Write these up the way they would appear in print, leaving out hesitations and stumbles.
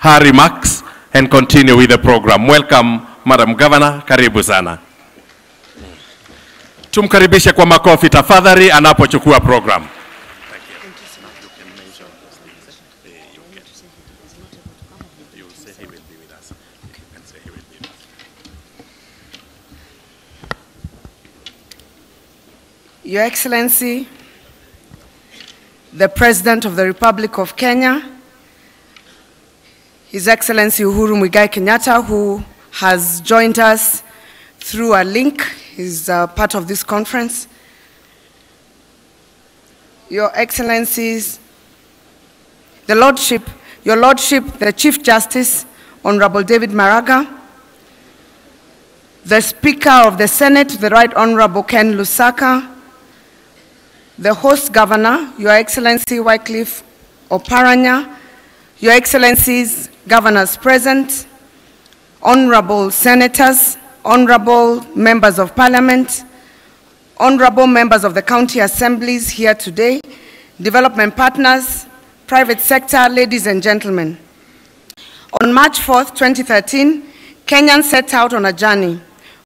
her remarks and continue with the program. Welcome, Madam Governor. Karibu sana. Tumkaribishe kwa makofi tafadhali anapochukua program. Your Excellency, the President of the Republic of Kenya, His Excellency Uhuru Muigai Kenyatta, who has joined us through a link, is part of this conference. Your Excellencies, Your Lordship, the Chief Justice, Honorable David Maraga, the Speaker of the Senate, the Right Honorable Ken Lusaka, the host governor, Your Excellency Wycliffe Oparanya, Your Excellencies, governors present, honorable senators, honorable members of parliament, honorable members of the county assemblies here today, development partners, private sector, ladies and gentlemen. On March 4th, 2013, Kenyans set out on a journey,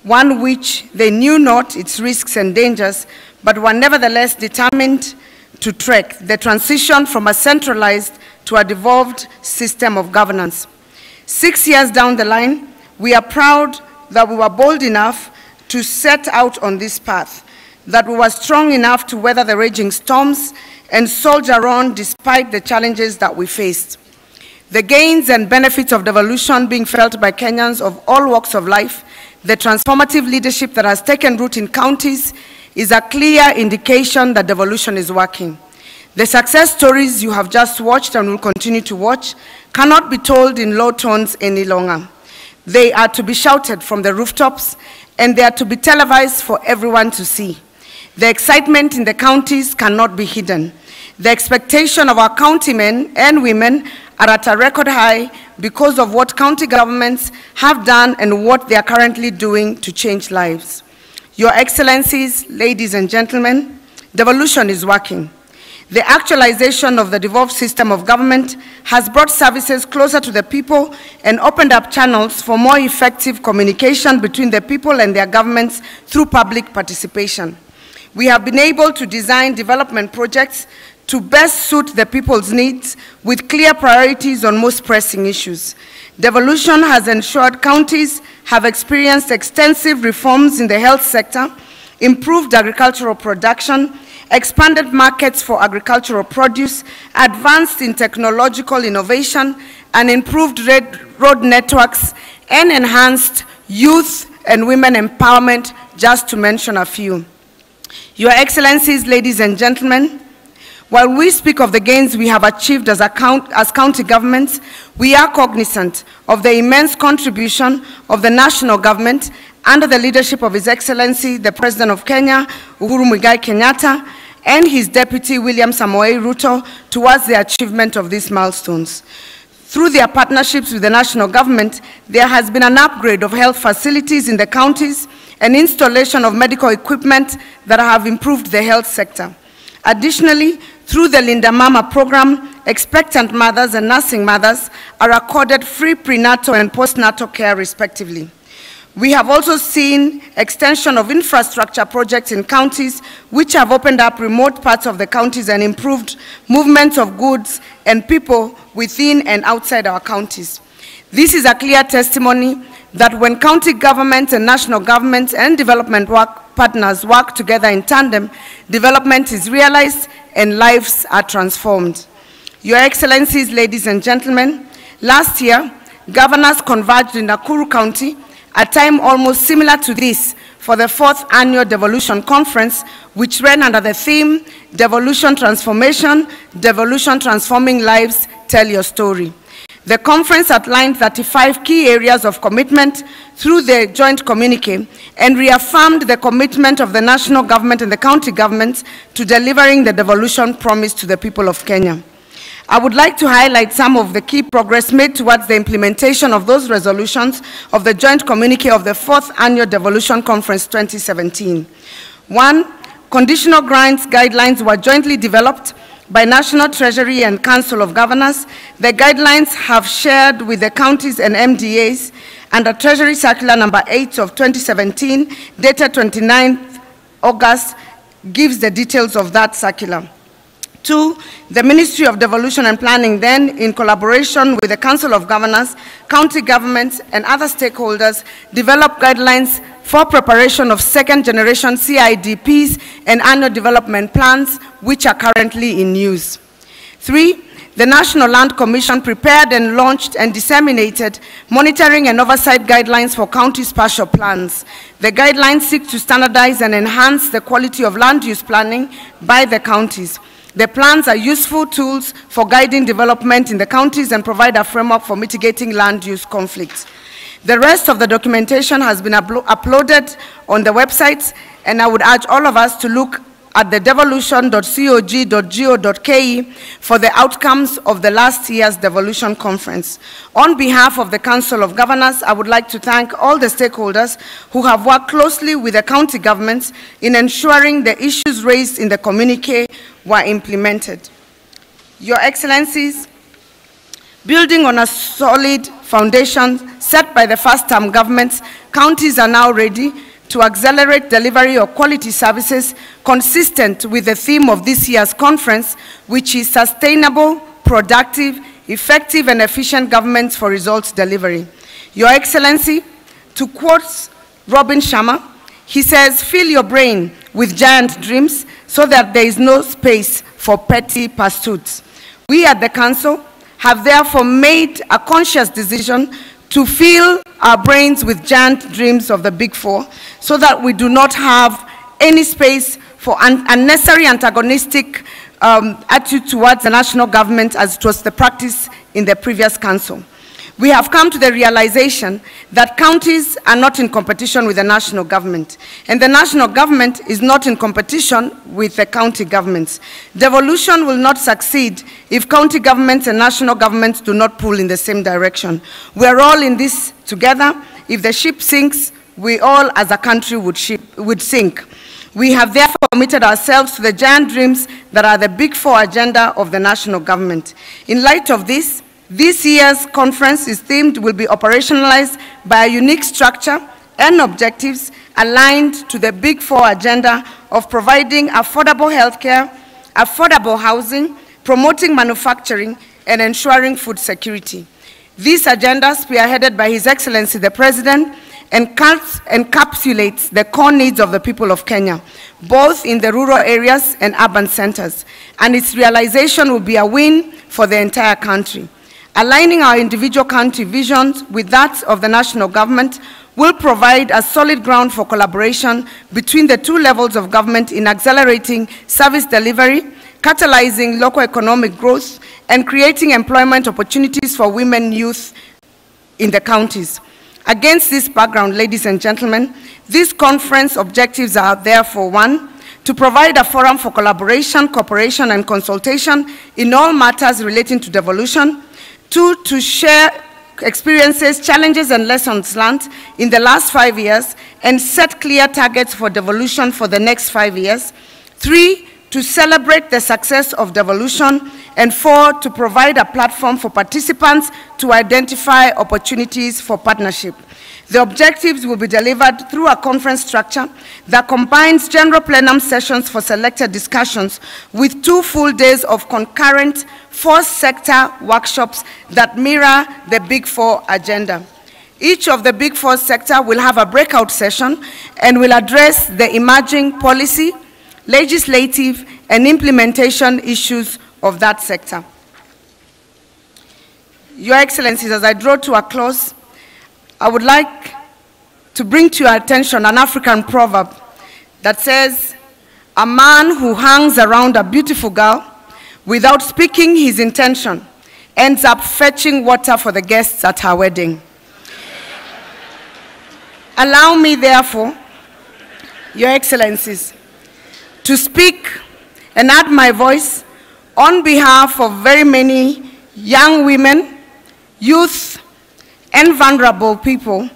one which they knew not its risks and dangers, but were nevertheless determined to trek the transition from a centralized to a devolved system of governance. 6 years down the line, we are proud that we were bold enough to set out on this path, that we were strong enough to weather the raging storms and soldier on despite the challenges that we faced. The gains and benefits of devolution being felt by Kenyans of all walks of life, the transformative leadership that has taken root in counties, is a clear indication that devolution is working. The success stories you have just watched and will continue to watch cannot be told in low tones any longer. They are to be shouted from the rooftops, and they are to be televised for everyone to see. The excitement in the counties cannot be hidden. The expectation of our countymen and women are at a record high because of what county governments have done and what they are currently doing to change lives. Your Excellencies, ladies and gentlemen, devolution is working. The actualization of the devolved system of government has brought services closer to the people and opened up channels for more effective communication between the people and their governments through public participation. We have been able to design development projects to best suit the people's needs with clear priorities on most pressing issues. Devolution has ensured counties have experienced extensive reforms in the health sector, improved agricultural production, expanded markets for agricultural produce, advanced in technological innovation, and improved road networks, and enhanced youth and women empowerment, just to mention a few. Your Excellencies, ladies and gentlemen, while we speak of the gains we have achieved as county governments, we are cognizant of the immense contribution of the national government under the leadership of His Excellency, the President of Kenya, Uhuru Muigai Kenyatta, and his Deputy, William Samoei Ruto, towards the achievement of these milestones. Through their partnerships with the national government, there has been an upgrade of health facilities in the counties and installation of medical equipment that have improved the health sector. Additionally, through the Linda Mama program, expectant mothers and nursing mothers are accorded free prenatal and postnatal care respectively. We have also seen extension of infrastructure projects in counties which have opened up remote parts of the counties and improved movement of goods and people within and outside our counties. This is a clear testimony that when county governments and national governments and development partners work together in tandem, development is realized and lives are transformed. Your Excellencies, ladies and gentlemen, last year, governors converged in Nakuru County, a time almost similar to this, for the 4th annual Devolution Conference, which ran under the theme, Devolution Transformation, Devolution Transforming Lives, Tell Your Story. The conference outlined 35 key areas of commitment through the joint communique and reaffirmed the commitment of the national government and the county governments to delivering the devolution promised to the people of Kenya. I would like to highlight some of the key progress made towards the implementation of those resolutions of the joint communique of the 4th Annual Devolution Conference 2017. 1. Conditional grants guidelines were jointly developed by National Treasury and Council of Governors. The guidelines have shared with the counties and MDAs under Treasury Circular number 8 of 2017, dated 29th August, gives the details of that circular. 2, the Ministry of Devolution and Planning then, in collaboration with the Council of Governors, county governments, and other stakeholders, developed guidelines for preparation of second-generation CIDPs and annual development plans, which are currently in use. 3, the National Land Commission prepared and launched and disseminated monitoring and oversight guidelines for county spatial plans. The guidelines seek to standardize and enhance the quality of land use planning by the counties. The plans are useful tools for guiding development in the counties and provide a framework for mitigating land use conflicts. The rest of the documentation has been uploaded on the websites, and I would urge all of us to look at the devolution.cog.go.ke for the outcomes of the last year's Devolution Conference. On behalf of the Council of Governors, I would like to thank all the stakeholders who have worked closely with the county governments in ensuring the issues raised in the communique were implemented. Your Excellencies, building on a solid foundation set by the first-term governments, counties are now ready to accelerate delivery of quality services consistent with the theme of this year's conference, which is sustainable, productive, effective, and efficient governments for results delivery. Your Excellency, to quote Robin Sharma, he says, "Fill your brain with giant dreams so that there is no space for petty pursuits." We at the Council have therefore made a conscious decision to fill our brains with giant dreams of the Big Four so that we do not have any space for unnecessary antagonistic attitude towards the national government as it was the practice in the previous Council. We have come to the realization that counties are not in competition with the national government, and the national government is not in competition with the county governments. Devolution will not succeed if county governments and national governments do not pull in the same direction. We are all in this together. If the ship sinks, we all as a country would sink. We have therefore committed ourselves to the giant dreams that are the Big Four agenda of the national government. In light of this year's conference will be operationalized by a unique structure and objectives aligned to the Big Four agenda of providing affordable healthcare, affordable housing, promoting manufacturing, and ensuring food security. This agenda, spearheaded by His Excellency the President, encapsulates the core needs of the people of Kenya, both in the rural areas and urban centers, and its realization will be a win for the entire country. Aligning our individual county visions with that of the national government will provide a solid ground for collaboration between the two levels of government in accelerating service delivery, catalyzing local economic growth, and creating employment opportunities for women and youth in the counties. Against this background, ladies and gentlemen, these conference objectives are therefore: 1, to provide a forum for collaboration, cooperation, and consultation in all matters relating to devolution; 2, to share experiences, challenges, and lessons learned in the last 5 years and set clear targets for devolution for the next 5 years; 3, to celebrate the success of devolution; and 4, to provide a platform for participants to identify opportunities for partnership. The objectives will be delivered through a conference structure that combines general plenum sessions for selected discussions with 2 full days of concurrent 4-sector workshops that mirror the Big Four agenda. Each of the Big Four sector will have a breakout session and will address the emerging policy, legislative, and implementation issues of that sector. Your Excellencies, as I draw to a close, I would like to bring to your attention an African proverb that says, "A man who hangs around a beautiful girl without speaking his intention ends up fetching water for the guests at her wedding." Allow me, therefore, Your Excellencies, to speak and add my voice on behalf of very many young women, youth, and vulnerable people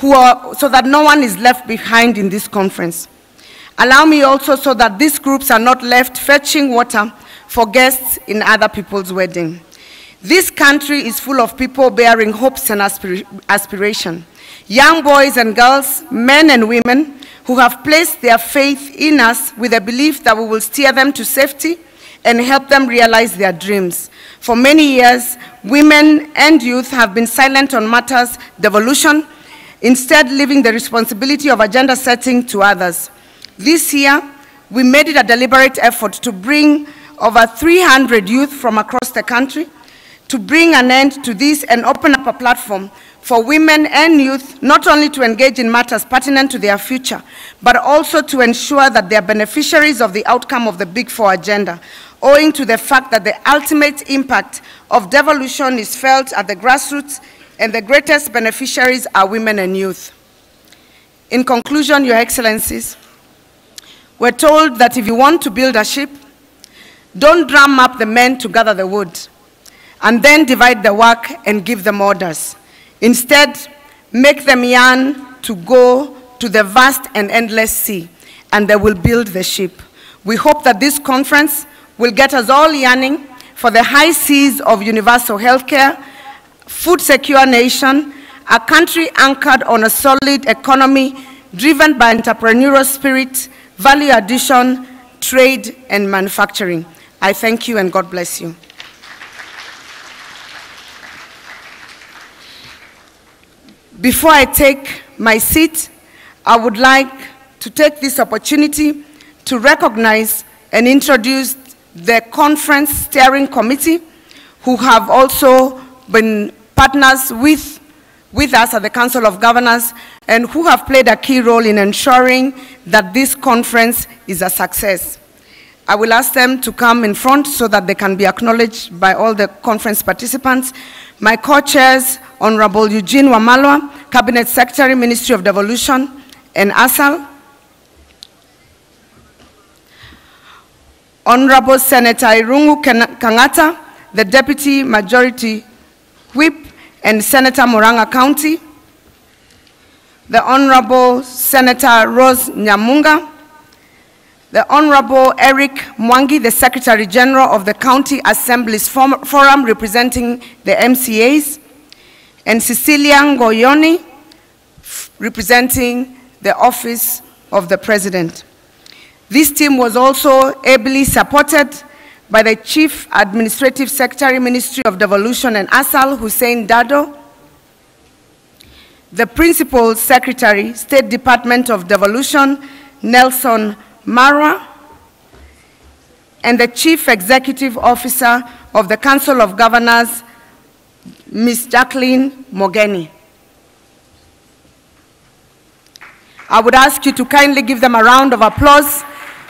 so that no one is left behind in this conference. Allow me also, so that these groups are not left fetching water for guests in other people's wedding. This country is full of people bearing hopes and aspiration. Young boys and girls, men and women, who have placed their faith in us with a belief that we will steer them to safety and help them realize their dreams. For many years, women and youth have been silent on matters devolution, instead leaving the responsibility of agenda setting to others. This year, we made it a deliberate effort to bring over 300 youth from across the country to bring an end to this and open up a platform for women and youth not only to engage in matters pertinent to their future, but also to ensure that they are beneficiaries of the outcome of the Big Four agenda, owing to the fact that the ultimate impact of devolution is felt at the grassroots and the greatest beneficiaries are women and youth. In conclusion, Your Excellencies, we're told that if you want to build a ship, don't drum up the men to gather the wood and then divide the work and give them orders. Instead, make them yearn to go to the vast and endless sea, and they will build the ship. We hope that this conference will get us all yearning for the high seas of universal healthcare, food-secure nation, a country anchored on a solid economy driven by entrepreneurial spirit, value addition, trade, and manufacturing. I thank you and God bless you. Before I take my seat, I would like to take this opportunity to recognize and introduce the Conference Steering Committee, who have also been partners with us at the Council of Governors and who have played a key role in ensuring that this conference is a success. I will ask them to come in front so that they can be acknowledged by all the conference participants. My co-chairs, Honorable Eugene Wamalwa, Cabinet Secretary, Ministry of Devolution and ASAL. Honorable Senator Irungu Kangata, the Deputy Majority Whip and Senator Murang'a County. The Honorable Senator Rose Nyamunga. The Honorable Eric Mwangi, the Secretary General of the County Assembly's Forum representing the MCAs. And Cecilia Ngoyoni, representing the Office of the President. This team was also ably supported by the Chief Administrative Secretary, Ministry of Devolution and ASAL, Hussein Dado, the Principal Secretary, State Department of Devolution, Nelson Marwa, and the Chief Executive Officer of the Council of Governors, Ms. Jacqueline Mogeni. I would ask you to kindly give them a round of applause.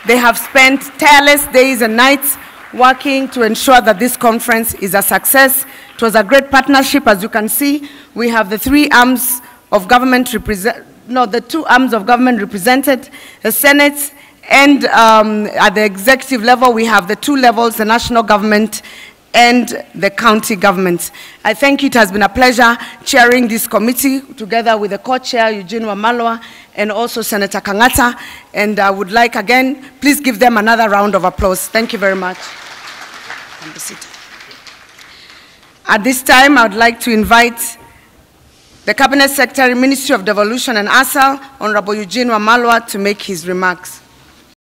They have spent tireless days and nights working to ensure that this conference is a success. It was a great partnership, as you can see. We have the three arms of government the two arms of government represented, the Senate, and at the executive level, we have the two levels, the national government and the county governments. I thank you. It has been a pleasure chairing this committee together with the co-chair, Eugene Wamalwa, and also Senator Kangata. And I would like, again, please give them another round of applause. Thank you very much. At this time, I would like to invite the Cabinet Secretary, Ministry of Devolution and ASAL, Honorable Eugene Wamalwa, to make his remarks.